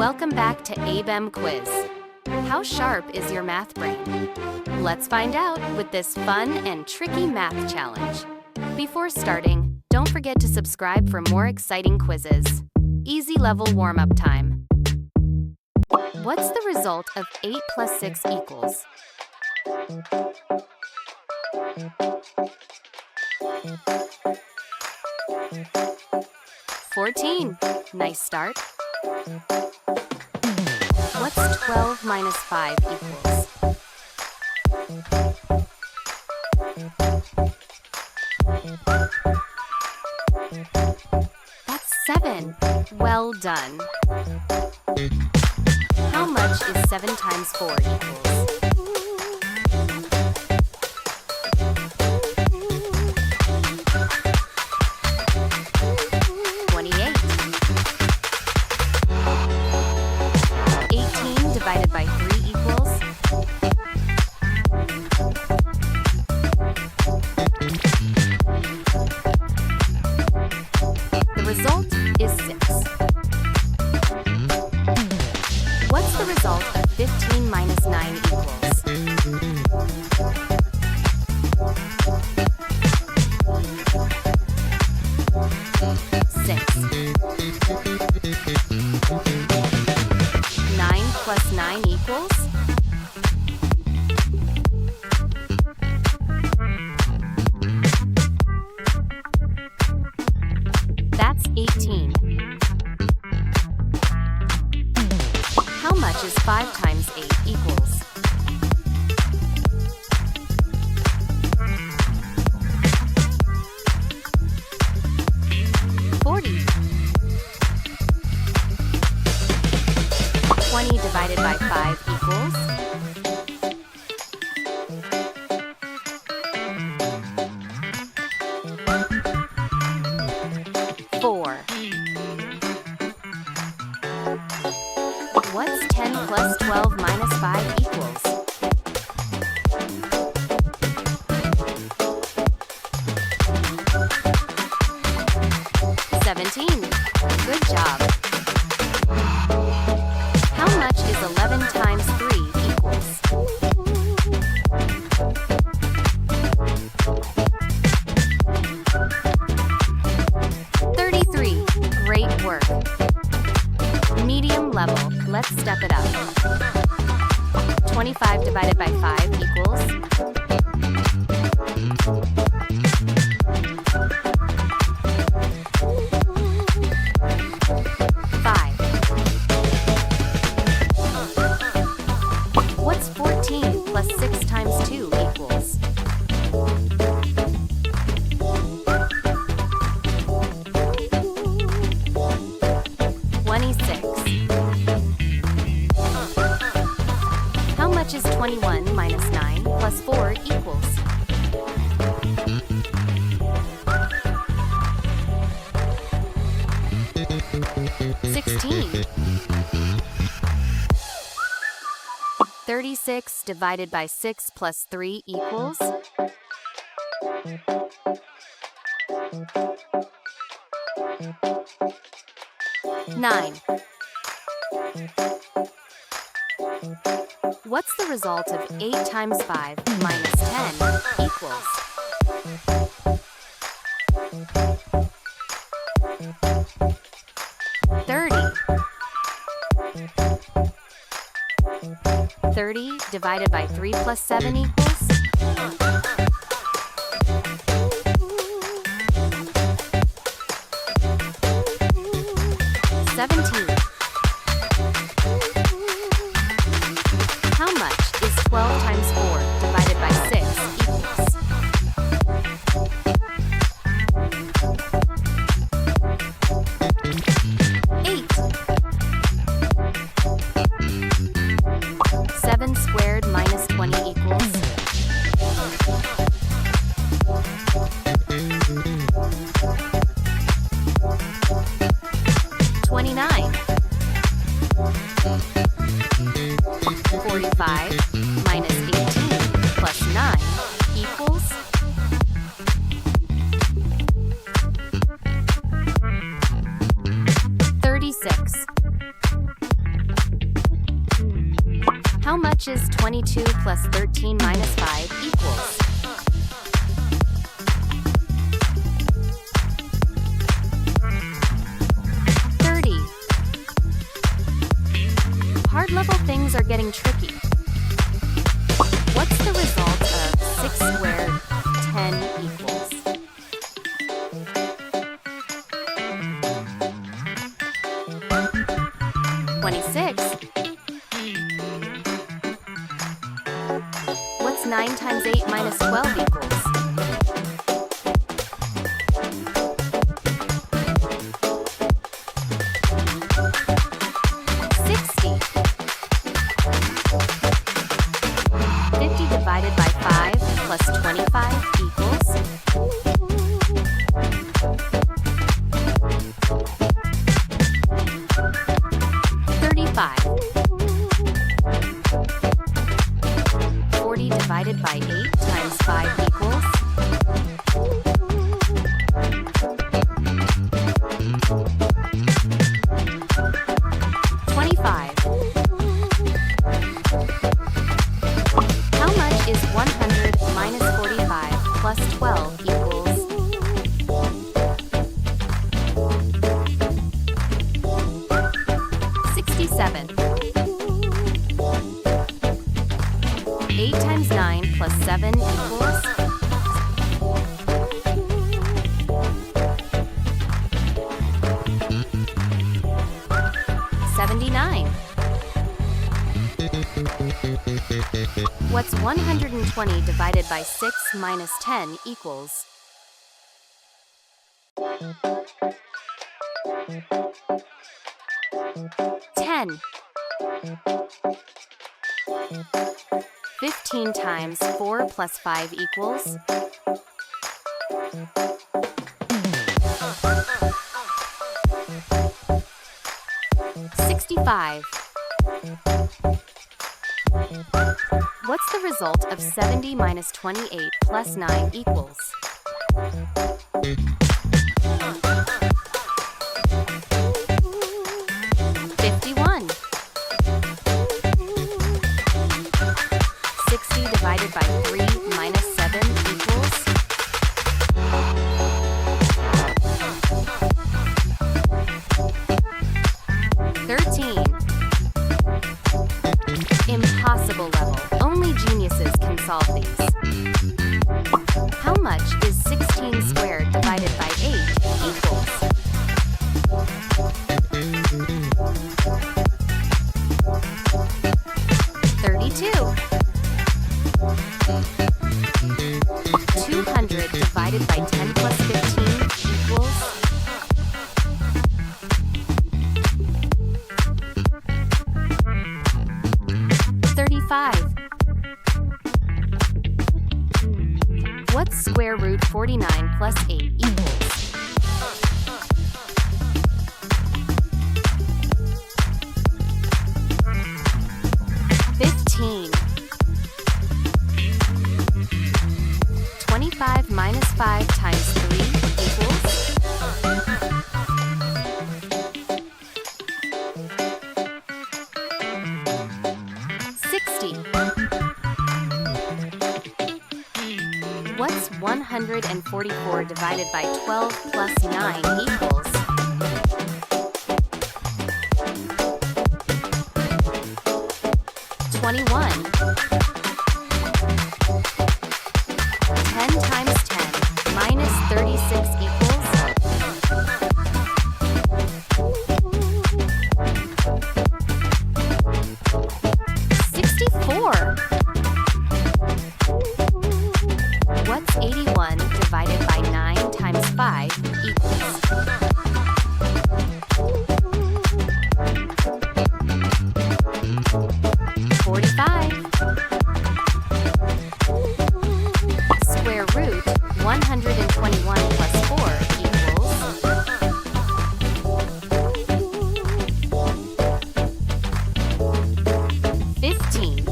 Welcome back to ABEM Quiz. How sharp is your math brain? Let's find out with this fun and tricky math challenge. Before starting, don't forget to subscribe for more exciting quizzes. Easy level warm-up time. What's the result of 8 plus 6 equals? "14. Nice start. What's 12 minus 5 equals? That's 7. Well done. How much is 7 times 4 equals? Divided by 3 equals? The result is 6. What's the result of 15 minus 9 equals? Plus 9 equals? That's 18. How much is 5 times 8 equals? Divided by 5 equals? Four. What's 10 plus 12 minus 5 equals? Good job. How much is 11 times 3 equals? 33. Great work. Medium level. Let's step it up. 25 divided by 5 equals? What's 14 plus 6 times 2 equals? How much is 21 minus 9 plus 4 equals? $16. 36 divided by 6 plus 3 equals? $9. What's the result of 8 times 5 minus 10 equals? $30. 30 divided by 3 plus 7 equals? $17. How much is 12 times 4 divided by 6 equals? $8. 7 squared minus 20 equals? $29. 45 minus 18 plus 9 equals? $36. How much is 22 plus 13 minus 5 equals? Hard level things are getting tricky. What's the result of 6 squared 10 equals? $26. What's 9 times 8 minus 12 equals? Divided by 5 plus 25 equals 35. 40 divided by 8 times 5 equals 25. Is 100 minus 45 plus 12 equals 67. 8 times 9 plus 7 equals 79. What's 120 divided by 6 minus 10 equals? $10. 15 times 4 plus 5 equals? $65. What's the result of 70 minus 28 plus 9 equals? 51. 60 divided by 3 minus 7 equals 13. Impossible level. Only geniuses can solve these. How much is 16 squared divided by 8 equals? $32. 200 divided by 10 plus 15 equals 35. What's square root 49 plus 8 equals? 15. 25 minus 5 times 3 equals 60. What's 144 divided by 12 plus 9 equals? 21. 10 times 10 minus 36 equals 64. What's 81 divided by 9 times 5 equals? 45. Square root 121 plus 4 equals 15.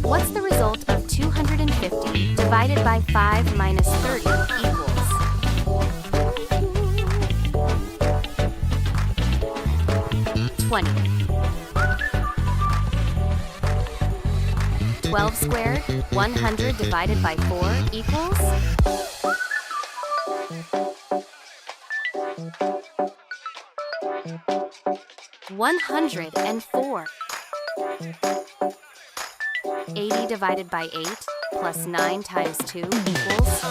What's the result of 250 divided by 5 minus 30 equals? 20. 12 squared, 100 divided by 4 equals? $104. 80 divided by 8 plus 9 times 2 equals?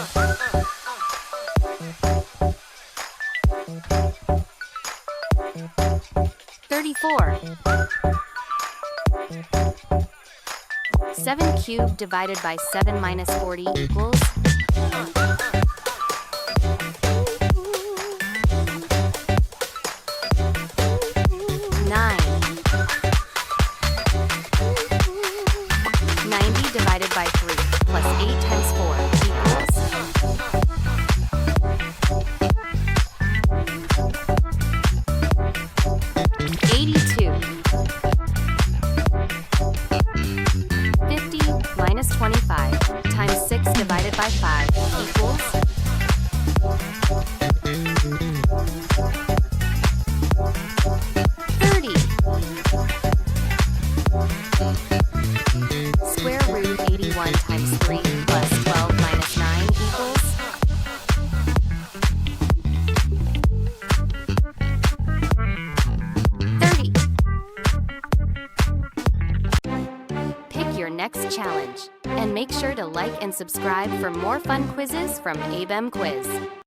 $34. 7 cubed divided by 7 minus 40 equals? Divided by 3 plus 8 times 4 equals? $82. 50 minus 25 times 6 divided by 5 equals? $30. Square root 81 times 3 plus 12 minus 9 equals? $30. Pick your next challenge and make sure to like and subscribe for more fun quizzes from Emoji Quiz.